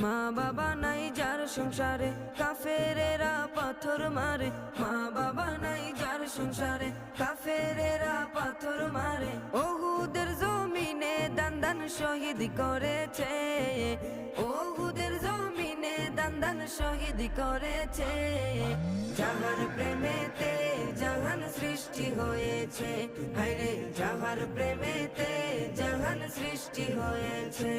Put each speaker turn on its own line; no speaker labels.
মা বাবা নাই যার সংসারে কাফেরেরা পাথর মারে। মা বাবা নাই যার সংসারে কাফেরেরা পাথর মারে। ওহুদের জমিনে দান দান শহীদ করেছে। ওহুদের জমিনে দান দান শহীদ করেছে। যাহার প্রেমেতে জাহান সৃষ্টি হয়েছে। হায়রে যাহার প্রেমেতে জাহান সৃষ্টি হয়েছে।